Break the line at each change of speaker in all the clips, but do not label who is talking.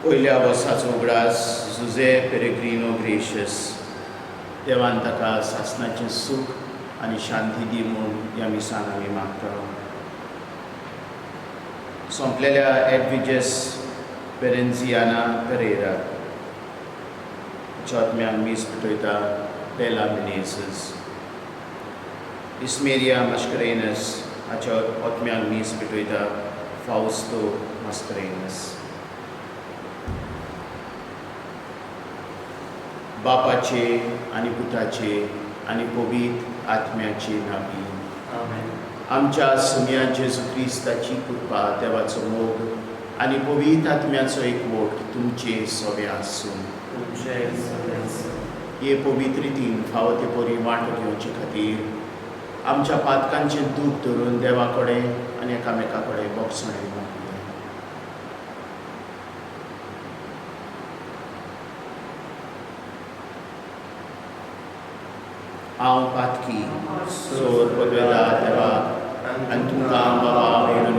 पयल्या वर्साचो उगडास जुझे पेरेग्रिनो ग्रेशियस देवान ताका सासणाचें सूख आनी शांती दी म्हूण ह्या मिसान आमी मागता. सोंपलेल्या एडविजस पेरेन्झियाना पेरेरा आत्म्यांक मीस पिटयता बेला मिनेझस. इस्मेरिया मास्करेनस हाच्या आत्म्यांक मीस पिटयता फाउस्तो मास्करेनस. बापाचे आनी पुताचे आनी पवित्र आत्म्याचे नांवी. आमच्या सुम्या जेजू क्रिस्ताची कृपा, देवाचो मोग आनी पवित्र आत्म्याचो एकवट तुमचे सगळ्या आसूं. हे पवित्र रितीन फावो ते परी वांटो घेवचे खातीर आमच्या पातकांचें दूख धरून देवा कडेन आनी एकामेका कडेन बोगसणां मागुया. हांव पातकी सोर पदवेदार देवाक आनी तुमकां बाबा भेटून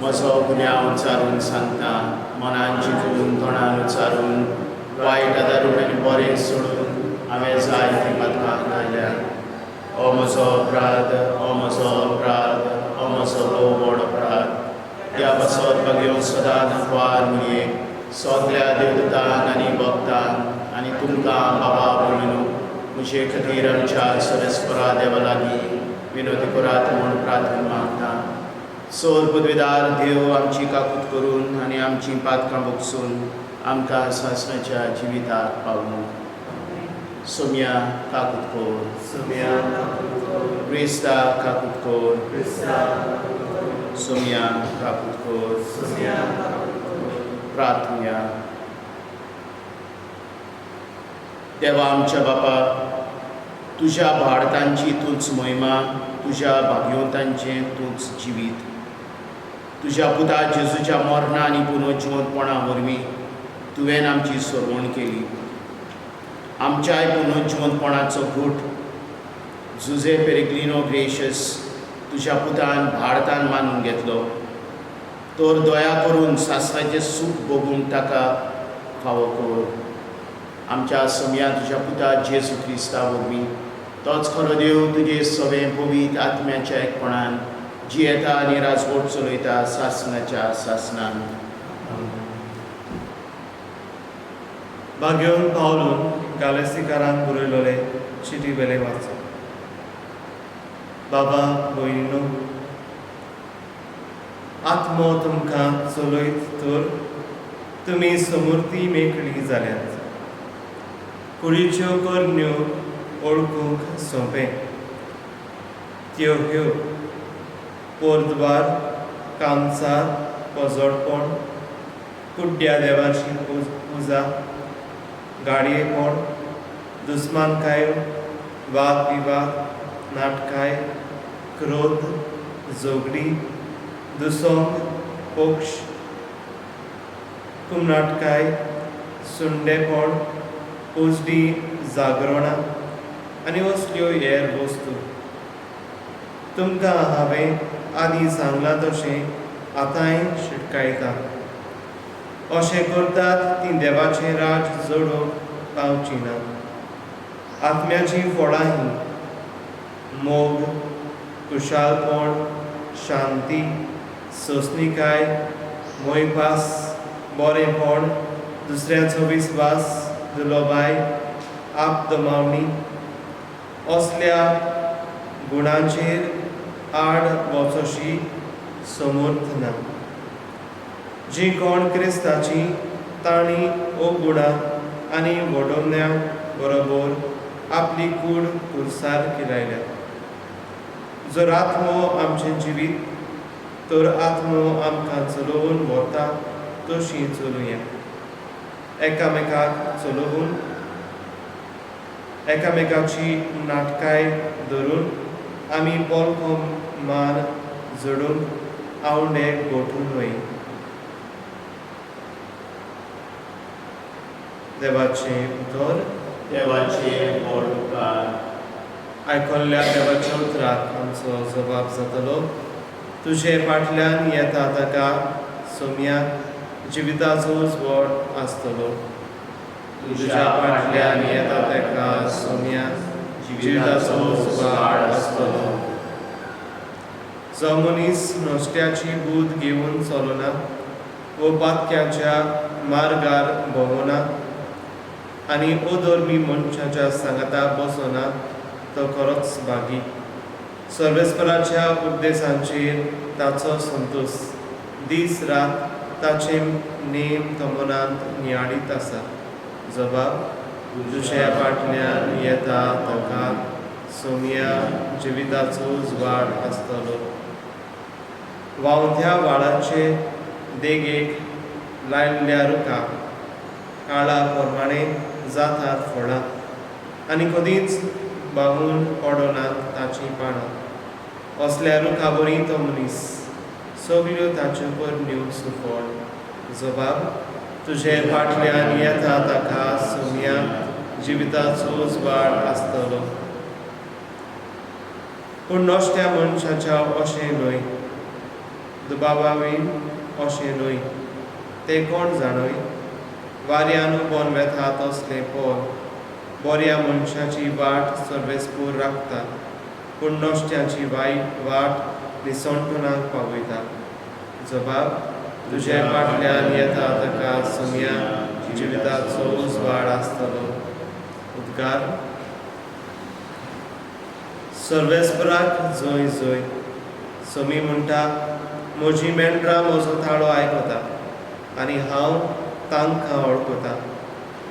म्हजो गुन्यांव उच्चारून सांगता. मनान चिंतून तोंडान उच्चारून वायट आदारून आनी बरें सोडून हांवें जायतीं पातकां घाल्या. हो म्हजो अपराध, हो म्हजो अपराध, हो म्हजो व्हड अपराध. ह्या बसत बघ्यो सदांच अखबार मुये सगल्या देवदूतांक आनी भक्तांक आनी तुमकां बाबा म्हणून म्हजे खातीर आमच्या सरस्वरा देवा लागीं विनोदी करात म्हूण प्रार्थना मागता. सोर पदवेदार देव आमची काकूट करून आनी आमची पातकां भोगसून आमकां सासणाच्या जिविताक पावूं. सोम्या काकूट कोर, क्रिस्ता काकूट कोर, सोम्या काकूट कोर. प्रार्थना. देवा आमच्या बापा, तुज्या भारतांची तूच महिमा, तुज्या भाग्योतांचें तूच जिवीत. तुज्या पुता जेजूच्या मरणा आनी पुनर्जिवंतपणा वरवीं तुवें आमची सोडवण केली. आमच्याय पुनर्जिवंतपणाचो घूट जुझे पेरेग्रिनो ग्रेशियस तुज्या पुतान भारतान मानून घेतलो. तर दया करून सासणाचें सूख भोगूंक ताका फावो कर. आमच्या सोम्या तुज्या पुता जेजू क्रिस्ता वरवीं तोच खरो देव तुजे सगळें पवित्र आत्म्याच्या एकपणान जियेता आनी राजवट चलयता सासणाच्या सासणान.
भाग्योन पावलून गालेसिकारांक बरयलोले चिटी वेले वाचो. बाबा भयणीनो, आत्मो तुमकां चलयत तर तुमी समृद्धी मेकळी जाल्यात. कुडीच्यो करण्यो ओळखूंक सोंपें. त्यो ह्यो पोरद्वार, कामसार, पोजोडपण, कुड्ड्या देवाची पुजा, गाडयेपण, दुस्मानकाय, वाद विवाद, नाटकाय, क्रोध, जोगडी, दुसोंग, पोक्ष, कुमनाटकाय, सुंडेपण, उजडी, जागरणां आनी असल्यो हेर वस्तू. तुमकां हांवें आदीं सांगलां तशें आतांय शिटकायता. अशें करतात तीं देवाचें राज जडोवंक पावची ना. आत्म्याचीं फळां हीं मोग, कुशालपण, शांती, सोंसणीकाय, मोयपास, बरेंपण, दुसऱ्याचो विस्वास, दुलोबाय, आपदमावणी. असल्या गुणांचेर आड वचोशी समर्थ ना. जी कोण क्रिस्ताची तांणी ओ गुणां आनी वडोवण्या बरोबर आपली कूड कुरसारकी लायल्या. जर आत्मो आमचें जिवीत, तर आत्मो आमकां चलोवन व्हरता तशी चलुया. एकामेकाक चलोवन एकामेकाची नाटकाय धरून आमी पोलको मान जडून आवंडे गोठून वय. देवाचे उतर.
देवाचे व्हड उपकार.
आयकल्ल्या देवाच्या उतराक आमचो जबाब जातलो. तुजे फाटल्यान येता ताका सोम्या जिविताचो उजवाड आसतलो. तुज्या फाटल्यान येता तेका सोम्या जिविताचो उजवाड आसतलो. जो मनीस नश्ट्याची बूद घेवन चलना वो बातक्याच्या मार्गार भोंवना आनी अधर्मी मनशाच्या सांगाताक बसना तो खरोच भागी. सर्वेस्पराच्या उपदेशांचेर ताचो संतोश दीस रात ताचे नेम तमनांत नियाळीत आसा. जबाब तुज्या फाटल्यान येता ताका सोम्या जिविताचो उजवाड आसतलो. वावथ्या वाळाचे देगेक लायल्ल्या रुखां काळा प्रमाणे जातात फळां आनी कदींच बागून पडनात ताची पानां. असल्या रुखा बरी तो मनीस सगल्यो ताच्यो परण्यो सुफळ. जबाब तुजे फाटल्यान येता ताका सोम्या जिविताचो उजवाड आसतलो. पूण नश्ट्या मनशाच्या अशें न्हय, दुबावावीन अशें न्हय. ते कोण जाणय? वाऱ्यान बोनवेता तसले पोल. बऱ्या मनशाची वाट सर्वेस्पूर राखता, पूण नश्ट्याची वायट वाट निसंठणाक पावयता. जबाब तुजे फाटल्यान येता ताका सोम्या जिविताचो उजवाड आसतलो. उद्गार सर्वेस्पराक जय जय. सोमी म्हणटा म्हजी मेंढरां म्हजो ताळो आयकता आनी हांव तांकां वळखता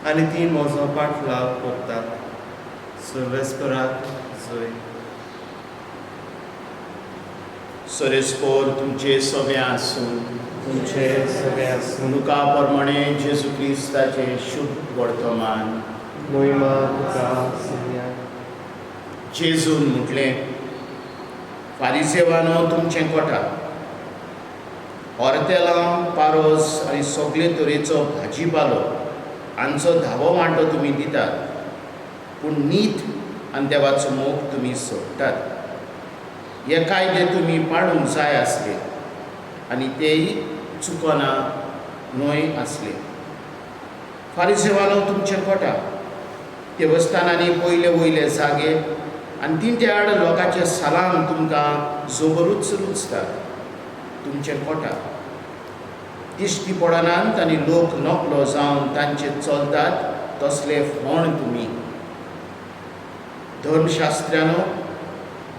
आनी ती म्हजो पाटलाव करतात. सर्वेस्पराक जय.
सरेस्पोर तुमचे सगळे आसूं.
तुमचे सगळ्या
तुका प्रमाणे जेजू क्रिस्ताचे शुभ वर्तमान.
मोहिमा तुका सोम्या.
जेजून म्हटलें, फारिसेवानो तुमचें कोटा. ओर्तेलां, पारोस आनी सगळे तरेचो भाजीपालो हांचो धावो वांटो तुमी दितात, पूण नीत आनी देवाचो मोग तुमी सोडटात. हे कायदे तुमी पाळूंक जाय आसले आनी तेय चुकोना न्हय आसले. फारिसेवानो तुमचें कोटा. देवस्थानांनी पयले वयले जागे आनी तिंटे आड लोकांचे सलाम तुमकां जोबरूच रुचतात. तुमचें कोटा. दिश्टी पडनात आनी लोक नकलो जावन तांचे चलतात तसले फोण तुमी.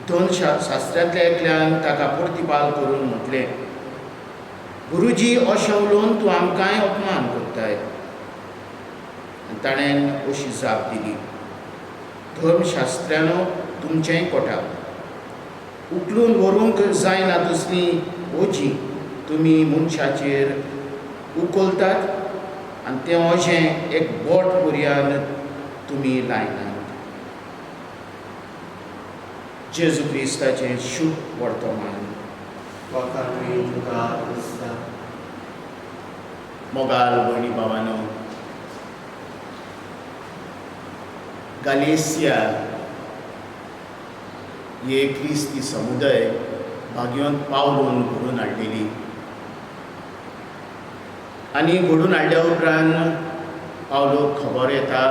धर्मशास्त्रांतल्या एकल्यान ताका प्रतिपाल करून म्हटलें, गुरुजी अशें उलोवन तूं आमकांय अपमान करताय. ताणें अशी जाप दिली, धर्मशास्त्रांनो तुमचेंय कोटा. उखलून व्हरूंक जायना तसलीं ओजी तुमी मनशाचेर उखलतात आनी तें अशें एक बोट पर्यान तुमी लायनात. जेजू क्रिस्ताचें शुभ वर्तमान.
वखाणी तुका क्रिस्ता.
मोगाल भयणी भावानो, गालेसिया हे क्रिस्ती समुदाय भाग्योंत पावलून घडून हाडलेली आनी घडून हाडल्या उपरांत पावलो खबर येता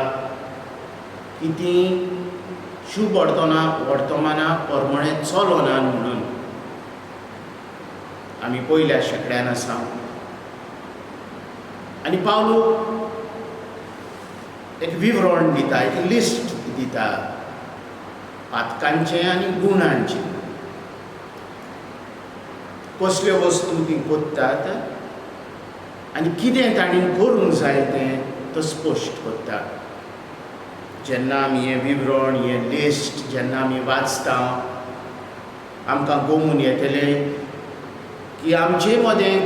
की ती शुभ वर्तमाना प्रमाणे चलोनात म्हणून. आमी पयल्या शेंकड्यान आसा आनी पावलो एक विवरण दिता, एक लिस्ट दिता पातकांचे आनी गुणांचे. कसल्यो वस्तू ती कोत्तात आनी कितें तांणी करूंक जाय तें तो स्पश्ट करता. जेन्ना आमी हें विवरण, हें लिस्ट जेन्ना आमी वाचता आमकां गमून येतलें की आमचे मदें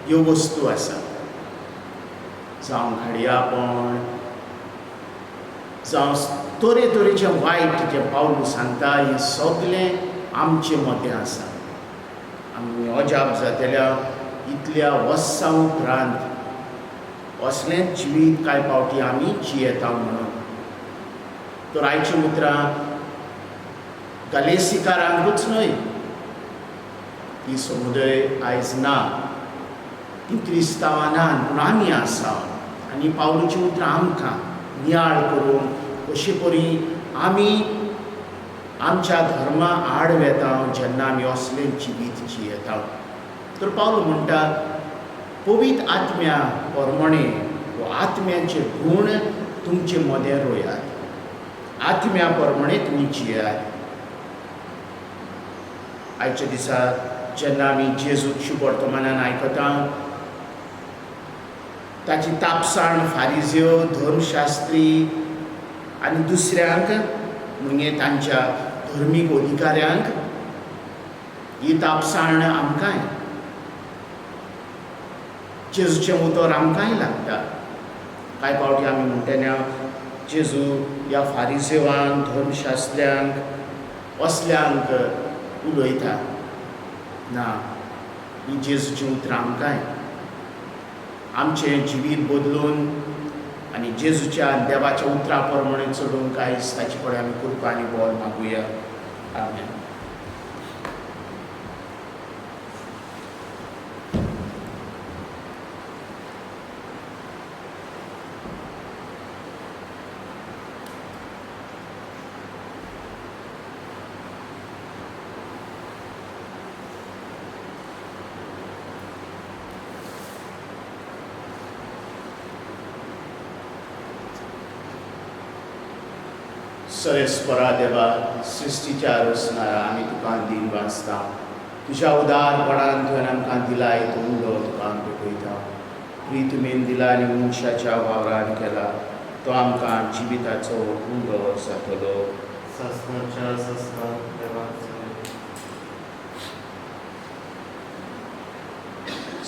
ह्यो वस्तू आसा. जावं घडयाळपण, जावं तरेतरेचें वायट जें पावलू सांगता, हें सगळें आमचे मदें आसा. आमी अजाप जातल्या इतल्या वर्सां उपरांत असलेंच जिवीत कांय फावटी आमी जियेता म्हणून. तर आयचीं उतरां गालेसिकारांकूच न्हय, ती समुदाय आयज ना, ती क्रिस्तांवानान पूण आमी आसा आनी पावलुचीं उतरां आमकां नियाळ करून कशे परी आमी आमच्या धर्मा आड वेता जेन्ना आमी असलें जिवीत जियेता. तर पावलो म्हणटा पवित्र आत्म्या प्रमाणे वो आत्म्याचे गूण तुमचे मदें रोयात, आत्म्या प्रमाणे तुमी जियात. आयच्या दिसा जेन्ना आमी जेजूक शुभ वर्तमानान आयकता ताची तापसाण फारिझेव धर्मशास्त्री आनी दुसऱ्यांक म्हणजे तांच्या धर्मीक अधिकाऱ्यांक ही तापसाण आमकांय जेजूचें उतर आमकांय लागता. कांय फावटी आमी म्हणटना जेजू ह्या फारिझेवांक धर्मशास्त्र्यांक असल्यांक उलयता. ना, ही जेजूचीं उतरां आमकांय आमचें जिवीत बदलून आनी जेजूच्या देवाच्या उतरां प्रमाणे चलूंक आयज ताचे कडेन आमी कृपा आनी बळ मागुया. आमेन. सरेस्परा देवा, सृश्टीच्या रचणारा आमी तुका दिन वाचता. तुज्या उदारपणान तुवें आमकां दिलाय तो उलो तुका आमी भेटयता. प्रितुमेन दिला आनी मनशाच्या वावरान केला तो आमकां जिविताचो उलो जातलो.
सस्नाच्या सस्ना देवा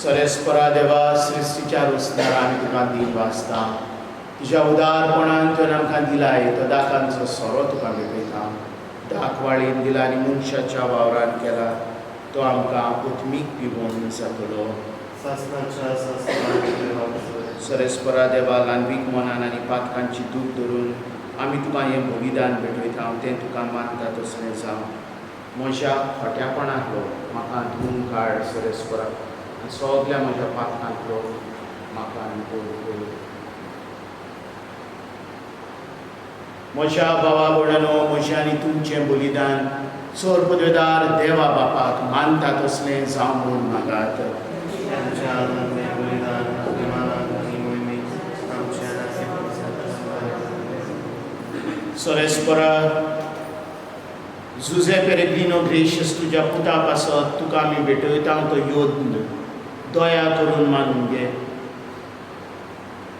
सरेस्परा देवा, सृश्टीच्या रचणारा आमी तुका दिन वाचता. तुज्या उदारपणान तुवें आमकां दिलाय तो दाकांचो सोरो तुका भेटयता. दाखवाळीन दिला आनी मनशाच्या वावरान केला तो आमकां उत्मीक पिवून जातलो.
सस्नाच्या सस्ना देवा
सरेस्परा देवा, ल्हानवीक मनान आनी पातकांची दूख धरून आमी तुका हें बलिदान भेटयता. तें तुका मानता तसलें जावं. म्हज्या खोट्यापणांतलो म्हाका धुवन काड सरेस्परा आनी सगल्या म्हज्या पातकांतलो म्हाका निवळ कर. म्हज्या भावा भयणो, म्हजें आनी तुमचें बलिदान चोर पदवेदार देवा बापाक मानता तसलें जावं म्हूण मागात.
आमच्या आनंदें बलिदान अभिमानाक आनी मोहिमेक आमच्या
सरेस्परा जुझे पेरेग्रिनो ग्रेशियस तुज्या पुता पासत तुका आमी भेटयता तो योद्ध दया करून मानून घे.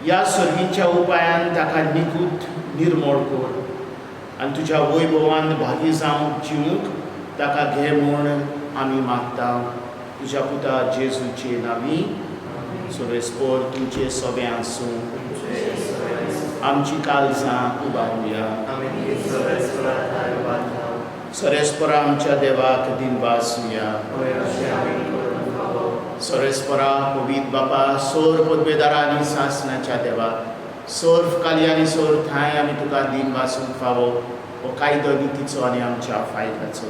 ह्या सर्गीच्या उपायान ताका निकूत निर्मळ कर आनी तुज्या वैभवान भागी जावं जिवूंक ताका घे म्हूण आमी मागता. तुज्या पुता जेजूचे नांवी. सरेस्पर तुमचें सगळें आसूं. आमची काळजां उबारुया. सरेस्परा आमच्या देवाक दिन वाचुया. सरेस्परा पवित्र बापा, सोर पदवेदारा आनी सासणाच्या देवा, सोर काली आनी सोर थाय आमी तुका दिन वाचूंक फावो हो कायदो नितीचो आनी आमच्या फायद्याचो.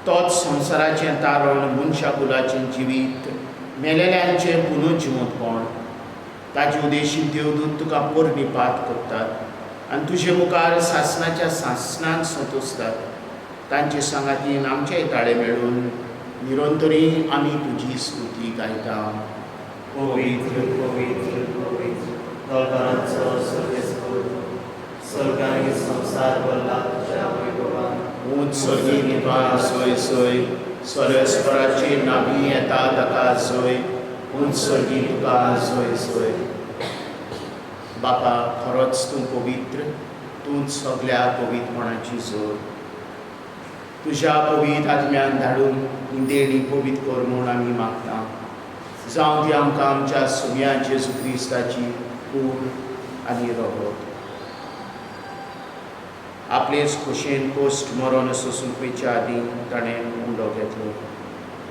तोच संवसाराचें तारण मनशा कुलाचें जिवीत मेलेल्यांचें पुनर्जिवंतपण ताचे उदेशीक देवदूत तुका पोरनिपात करतात आनी तुजे मुखार सासणाच्या सासणान संतोसतात. तांचे सांगातीन आमचेय ताळे मेळून निरंतरी आमी तुजी स्तुती गायता.
पवित्र पवित्र पवित्र दळकारांचो सर्वेस्पूत स्वर्ग आनी संवसार भरला तुज्या वैभवान.
ऊंच सर्गी निभा सोय सोय सरेस्पराची नावी येता ताका सोय. ऊंच सर्गी तुका सोय सोय. बापा, खरोच तूं पवित्र, तूंच सगल्या पवित्रपणाची जोर. तुज्या पवित्र आत्म्यान धाडून ही देणी पवित्र कर म्हूण आमी मागता. जावं ती आमकां आमच्या सगळ्या जेजू क्रिस्ताची कूड आनी रगत. आपलेच खोशेन पोस्ट मरण सोंसून पयच्या आदीं ताणें उंडो घेतलो.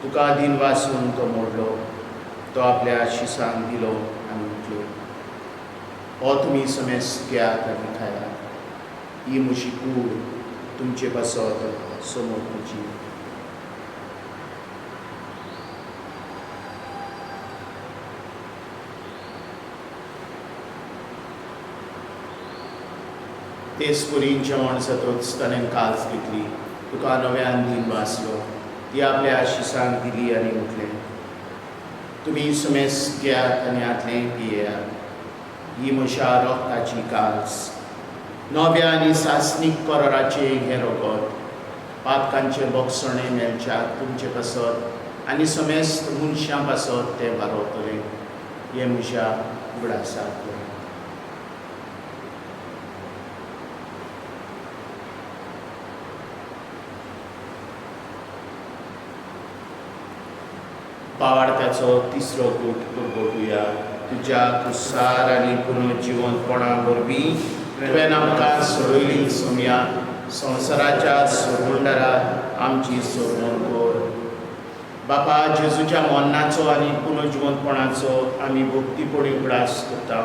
तुका दिन वाचून तो मोडलो. तो आपल्या शिसांक दिलो आनी उठलो. हो तुमी समेस्त घेयात आनी खायात. ही म्हजी कूड तुमचे बसत समोर तुजी. तेच पुरीन जेवण सतोच ताणें काल्स घेतली, तुका नव्यान दिन वाचलो, ती आपल्या आशिसांक दिली आनी उठलें. तुमी सुमेस घेयात आनी आतलें पियेयात. ही म्हज्या रोगताची काल्स. नव्या आनी सासणीक कोराचे हें रगत, पातकांचे बोगसणे मेलच्याक तुमचे पासत आनी समेस्त मनशां पासत ते वारोवतले. हें म्हज्या उगडासांतलें. पावाडत्याचो तिसरो गूट परगटुया. तुज्या कुसार आनी पुनर्जिवंतपणा वरवीं तुवें आमकां सोडयली सोम्या. संवसाराच्या सोडवंडाराक आमची सोडवण कर. बापा, जेजूच्या मोन्नाचो आनी पुनर्जिवंतपणाचो आमी भक्तीपणी उगडास करता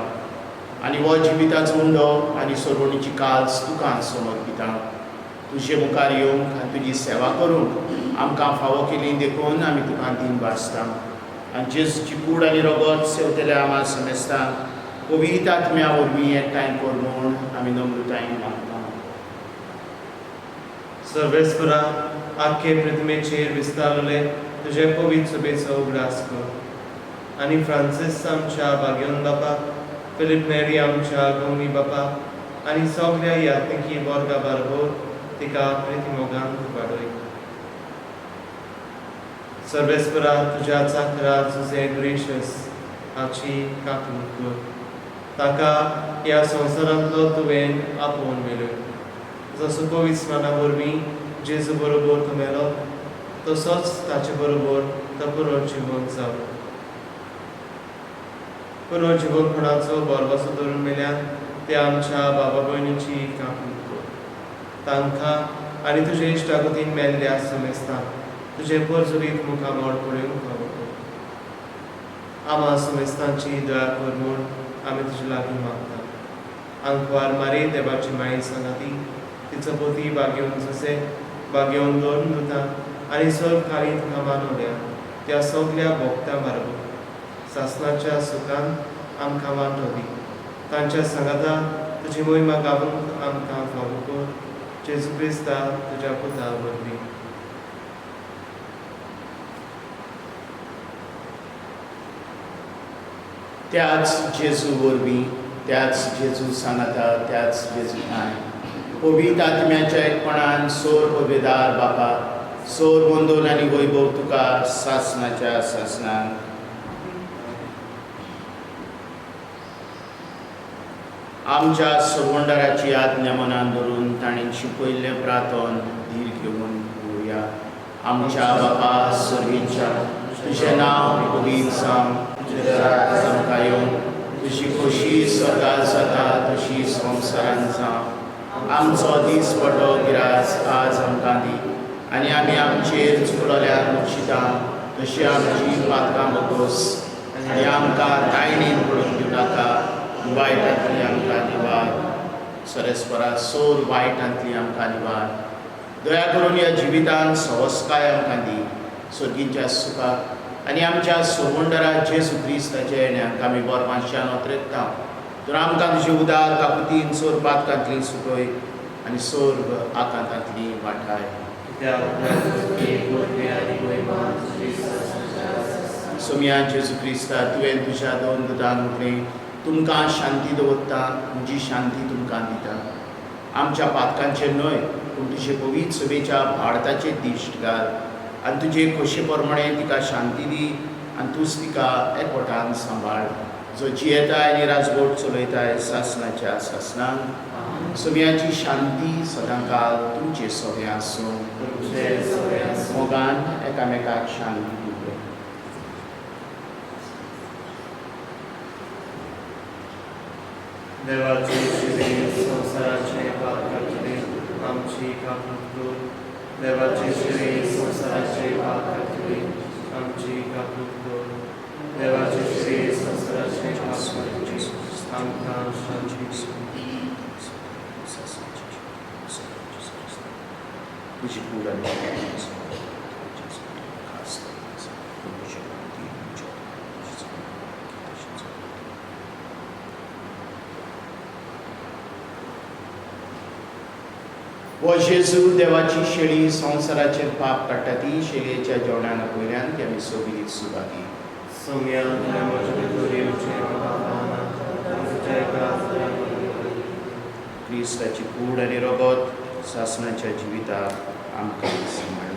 आनी हो जिविताचो उंडो आनी सोडवणीची काल्स तुका समर्पिता. तुजे मुखार येवंक आनी तुजी सेवा करूंक आमकां फावो केली देखून आमी तुका दिन वाचता. आनी जेजूची कूड आनी रगत सेवतल्या आमा समेस्तांक पवित्र आत्म्या वरवीं एकठांय कर म्हूण आमी नम्रतायेन मागता.
सर्वेस्परा, आख्खे पृथ्वीचेर विस्तारले तुजे पवित्र सभेचो उगडास कर. आनी फ्रांसीस आमच्या भाग्यवन बापा, फिलीप नेरी आमच्या गवणी बापा आनी सगळ्या यात्निकी वर्गा बरोबर तिका प्रितीमोगान वाडय. सर्वेस्परा, तुज्या चाकरा तुजे ग्रेशियस हाची काकूट कर. ताका ह्या संवसारांतलो तुवें आपोवन मेळय. जसो पवित्र मना वरवीं जेजू बरोबर तो मेलो, तसोच ताचे बरोबर तो पुनर्जिवन जालो. पुनर्जिवनपणाचो बोरवोसो धरून मेल्यान ते आमच्या बाबा भयणीची काकूट कर. तांकां आनी तुजे इश्टागतीन मेल्ल्या समेस्तांक तुजे परजुरीत मुखामोड पळोवंक फावो कर. आमा समेस्तांची दया कर म्हूण आमी तुजे लागीं मागता. आंकवार मारी देवाची माई सांगाती, तिचो पती भाग्यवन जसे भाग्यवन दोन दुतां आनी सर्व खाली तुका मानवल्या त्या सगळ्या भोगत्यां बरोबर सासणाच्या सुखान आमकां वांटो दी. तांच्या सांगाता तुजी मोहिमा गावूंक आमकां फावो कर. जेजू क्रिस्ता तुज्या पुता वरवीं.
त्याच जेजू वरवीं, त्याच जेजू सांगाता, त्याच जेजू न्हाय, पवित्र आत्म्याच्या एकपणान सोर पदवेदार बापा, सोर वंदन आनी वैभव तुका सासणाच्या सासणान. आमच्या सोडवंडाराची आज्ञा मनान धरून ताणें शिकयल्लें प्रार्थन धीर घेवन पळोवया. आमच्या बापा सर्वेच्या, तुजें नांव पवित्र जावं, तुजें राज आमकां येवं, तुजी खोशी स्वर्गांत जाता तशी संवसारांत जावं. आमचो दीस पडटो गिरास आज आमकां दी, आनी आमी आमचेर चुकलोल्यांक बक्षिता तशी आमची पातकां बगोस, आनी आमकां दायनीन पडूंक दिवं नाका, वायटांतली आमकां निवार. सरस्परा, सोर वायटांतली आमकां निवार. दया करून ह्या जिवितांत सवस्काय आमकां दी, सर्गींच्या सुखाक आनी आमच्या सोडवंडरा जेजू क्रिस्ताच्या येण्याक आमी बोरमातशान ओतरेत्ता. तर आमकां तुजी उदार काकुतीन सोर पातकांतली सुटोय आनी सोर आकांतांतली वाठाय. सोम्या जेजू क्रिस्ता, तुवें तुज्या दोन दुदान म्हटलें, तुमकां शांती दवरता, म्हजी शांती तुमकां दिता. आमच्या पातकांचेर न्हय पूण तुजे पवित्र सभेच्या भारताचेर दिश्ट घाल आनी तुजे खोशे प्रमाणे तिका शांती दी आनी तूंच तिका एकवटान सांबाळ, जो जियेताय आनी राजवट चलयताय सासणाच्या सासणान. सोम्याची शांती सदांकाळ तुमचे सगळे आसूं. मोगान एकामेकाक शांती दिवं.
देवाची श्री संवसाराचे पाप करतले आमची काकूट कर. देवाची श्री संवसाराचे पाप करतले आमची काकूट कर. देवाची श्री संवसाराचे पाप करतले आमकां शांती दी.
तुजी कूड आनी हो जेजू देवाची शेळी संवसाराचेर पाप काडटा ती शेळयेच्या जेवणान वयल्यान ती आमी सोबिलीत सुवाती.
Sumia Nemo Joriuce Babana,
क्रिस्ताची कूड आनी रगत सासणाच्या जिविताक आमकां सांबाळूं.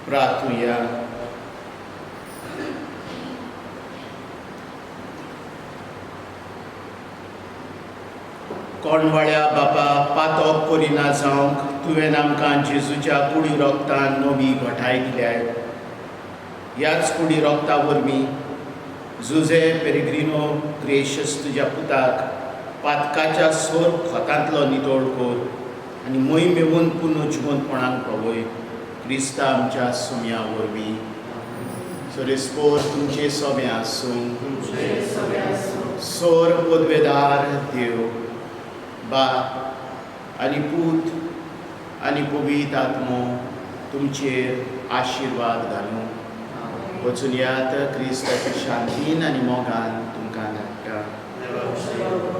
प्रार्थूया. कोणवाड्या बापा पातोक करिना जावंक तुवें आमकां जेजूच्या कुडी रोगतान नवी घटाय दिल्या. ह्याच कुडी रोगता वरवीं जुझे पेरिग्रिनो ग्रेशियस तुज्या पुताक पातकाच्या सोर खोतांतलो नितोळ कर आनी मय मेवून पुनर्जिवंतपणाक पळय. क्रिस्ता आमच्या सुम्या वरवीं. सोरेस्पोर तुमचे सोबे आसूं. सोर पदवेदार देव बाप आनी पूत आनी पवित्र आत्मो तुमचेर आशिर्वाद घालूं. वचून यात क्रिस्ताच्या शांतीन आनी मोगान तुमकां धाडटा.